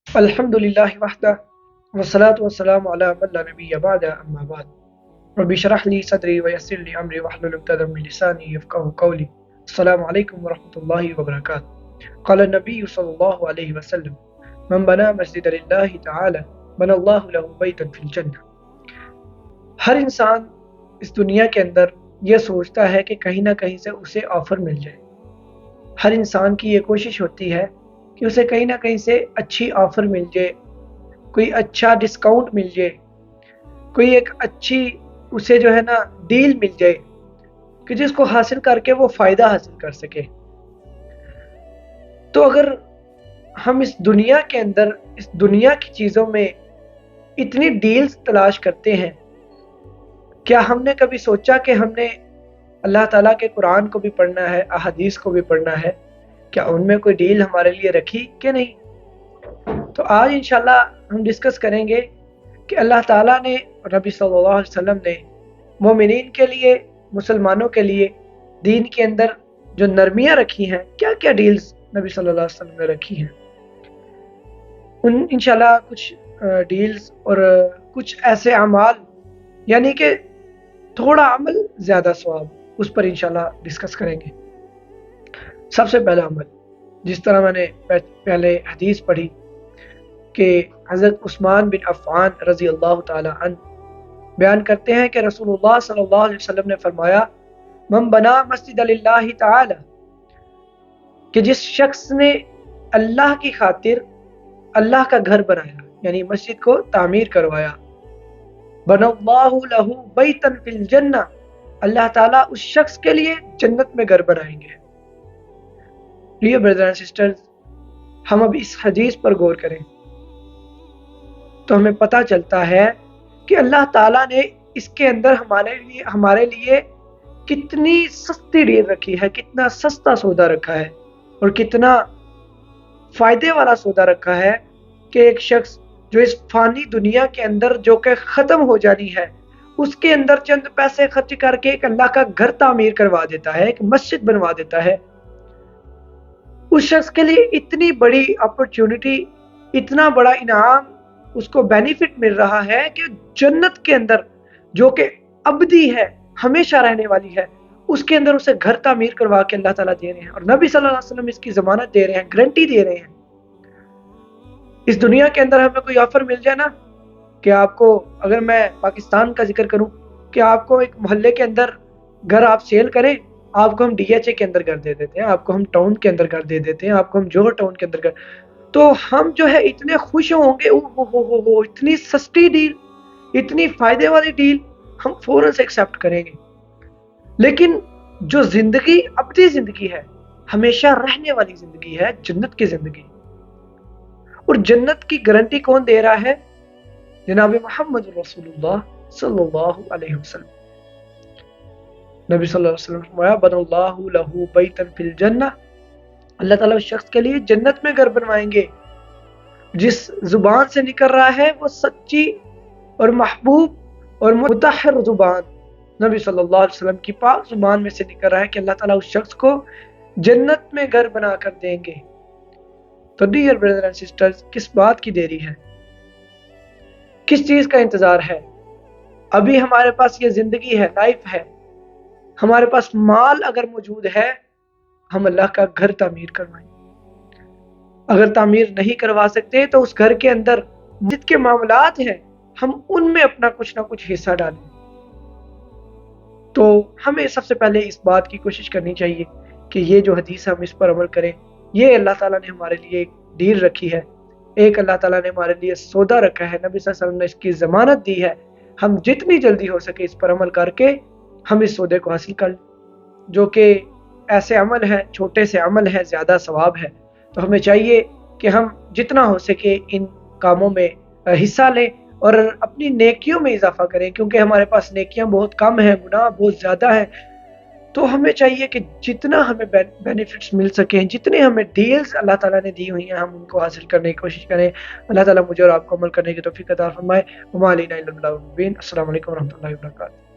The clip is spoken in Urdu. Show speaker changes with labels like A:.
A: الحمدللہ وحدہ والصلاة والسلام علی من لا نبی بعد اما بعد رب اشرح لی صدری ویسر لی امری واحلل عقدۃ من لسانی یفقهوا قولی. السلام علیکم ورحمۃ اللہ وبرکاتہ. قال النبی صلی اللہ علیہ وسلم من بنا مسجد للہ تعالی بنى اللہ له بیتا فی الجنہ. ہر انسان اس دنیا کے اندر یہ سوچتا ہے کہ کہیں نہ کہیں سے اسے آفر مل جائے. ہر انسان کی یہ کوشش ہوتی ہے کہ اسے کہیں نہ کہیں سے اچھی آفر مل جائے، کوئی اچھا ڈسکاؤنٹ مل جائے، کوئی ایک اچھی اسے جو ہے نا ڈیل مل جائے کہ جس کو حاصل کر کے وہ فائدہ حاصل کر سکے. تو اگر ہم اس دنیا کے اندر اس دنیا کی چیزوں میں اتنی ڈیلز تلاش کرتے ہیں، کیا ہم نے کبھی سوچا کہ ہم نے اللہ تعالیٰ کے قرآن کو بھی پڑھنا ہے، احادیث کو بھی پڑھنا ہے، کیا ان میں کوئی ڈیل ہمارے لیے رکھی کہ نہیں؟ تو آج انشاءاللہ ہم ڈسکس کریں گے کہ اللہ تعالیٰ نے، نبی صلی اللہ علیہ وسلم نے مومنین کے لیے، مسلمانوں کے لیے دین کے اندر جو نرمیاں رکھی ہیں، کیا کیا ڈیلز نبی صلی اللہ علیہ وسلم نے رکھی ہیں. انشاءاللہ کچھ ڈیلز اور کچھ ایسے اعمال، یعنی کہ تھوڑا عمل زیادہ ثواب، اس پر انشاءاللہ ڈسکس کریں گے. سب سے پہلا عمل، جس طرح میں نے پہلے حدیث پڑھی کہ حضرت عثمان بن عفان رضی اللہ تعالی عنہ بیان کرتے ہیں کہ رسول اللہ صلی اللہ علیہ وسلم نے فرمایا من بنا مسجد للہ تعالی، کہ جس شخص نے اللہ کی خاطر اللہ کا گھر بنایا، یعنی مسجد کو تعمیر کروایا، بنا اللہ لہ بیتا فی الجنہ، اللہ تعالیٰ اس شخص کے لیے جنت میں گھر بنائیں گے. ڈیئر بردر اینڈ سسٹرز، ہم اب اس حدیث پر غور کریں تو ہمیں پتہ چلتا ہے کہ اللہ تعالیٰ نے اس کے اندر ہمارے لیے کتنی سستی ڈیل رکھی ہے، کتنا سستا سودا رکھا ہے، اور کتنا فائدے والا سودا رکھا ہے کہ ایک شخص جو اس فانی دنیا کے اندر جو کہ ختم ہو جانی ہے، اس کے اندر چند پیسے خرچ کر کے ایک اللہ کا گھر تعمیر کروا دیتا ہے، ایک مسجد بنوا دیتا ہے. اس شخص کے لیے اتنی بڑی اپرچونٹی، اتنا بڑا انعام اس کو بینیفٹ مل رہا ہے کہ جنت کے اندر جو کہ ابدی ہے، ہمیشہ رہنے والی ہے، اس کے اندر اسے گھر تعمیر کروا کے اللہ تعالیٰ دے رہے ہیں، اور نبی صلی اللہ علیہ وسلم اس کی ضمانت دے رہے ہیں، گارنٹی دے رہے ہیں. اس دنیا کے اندر ہمیں کوئی آفر مل جائے نا کہ آپ کو، اگر میں پاکستان کا ذکر کروں، کہ آپ کو ایک محلے کے اندر گھر آپ سیل کریں، آپ کو ہم ڈی ایچ اے کے اندر گھر دے دیتے ہیں، آپ کو ہم ٹاؤن کے اندر گھر دے دیتے ہیں، آپ کو ہم جوہر ٹاؤن کے اندر گھر، تو ہم جو ہے اتنے خوش ہوں گے، اتنی سستی ڈیل، اتنی فائدے والی ڈیل، ہم فوراً سے ایکسیپٹ کریں گے. لیکن جو زندگی ابدی زندگی ہے، ہمیشہ رہنے والی زندگی ہے، جنت کی زندگی، اور جنت کی گارنٹی کون دے رہا ہے؟ جناب محمد رسول اللہ صلی اللہ علیہ وسلم. نبی صلی اللہ علیہ وسلم فرمایا بن اللہ لہ بیتا فی الجنہ، اللہ تعالیٰ اس شخص کے لیے جنت میں گھر بنوائیں گے. جس زبان سے نکل رہا ہے وہ سچی اور محبوب اور مطہر زبان، نبی صلی اللہ علیہ وسلم کی پاک زبان میں سے نکل رہا ہے کہ اللہ تعالیٰ اس شخص کو جنت میں گھر بنا کر دیں گے. تو ڈیئر بردر اینڈ سسٹرز، کس بات کی دیری ہے؟ کس چیز کا انتظار ہے؟ ابھی ہمارے پاس یہ زندگی ہے، لائف ہے، ہمارے پاس مال اگر موجود ہے، ہم اللہ کا گھر تعمیر کروائیں. اگر تعمیر نہیں کروا سکتے تو اس گھر کے اندر مسجد کے معاملات ہیں، ہم ان میں اپنا کچھ نہ کچھ حصہ ڈالیں. تو ہمیں سب سے پہلے اس بات کی کوشش کرنی چاہیے کہ یہ جو حدیث ہے ہم اس پر عمل کریں. یہ اللہ تعالیٰ نے ہمارے لیے ایک ڈیل رکھی ہے، ایک اللہ تعالیٰ نے ہمارے لیے سودا رکھا ہے، نبی صلی اللہ علیہ وسلم نے اس کی ضمانت دی ہے. ہم جتنی جلدی ہو سکے اس پر عمل کر کے ہم اس سودے کو حاصل کر لیں، جو کہ ایسے عمل ہے، چھوٹے سے عمل ہے، زیادہ ثواب ہے. تو ہمیں چاہیے کہ ہم جتنا ہو سکے ان کاموں میں حصہ لیں اور اپنی نیکیوں میں اضافہ کریں، کیونکہ ہمارے پاس نیکیاں بہت کم ہیں، گناہ بہت زیادہ ہیں. تو ہمیں چاہیے کہ جتنا ہمیں بینیفٹس مل سکیں، جتنے ہمیں ڈیلز اللہ تعالیٰ نے دی ہوئی ہیں، ہم ان کو حاصل کرنے کی کوشش کریں. اللہ تعالیٰ مجھے اور آپ کو عمل کرنے کی توفیق عطا فرمائے. وما علینا الا البلاغ المبین. السلام علیکم ورحمۃ اللہ وبرکاتہ.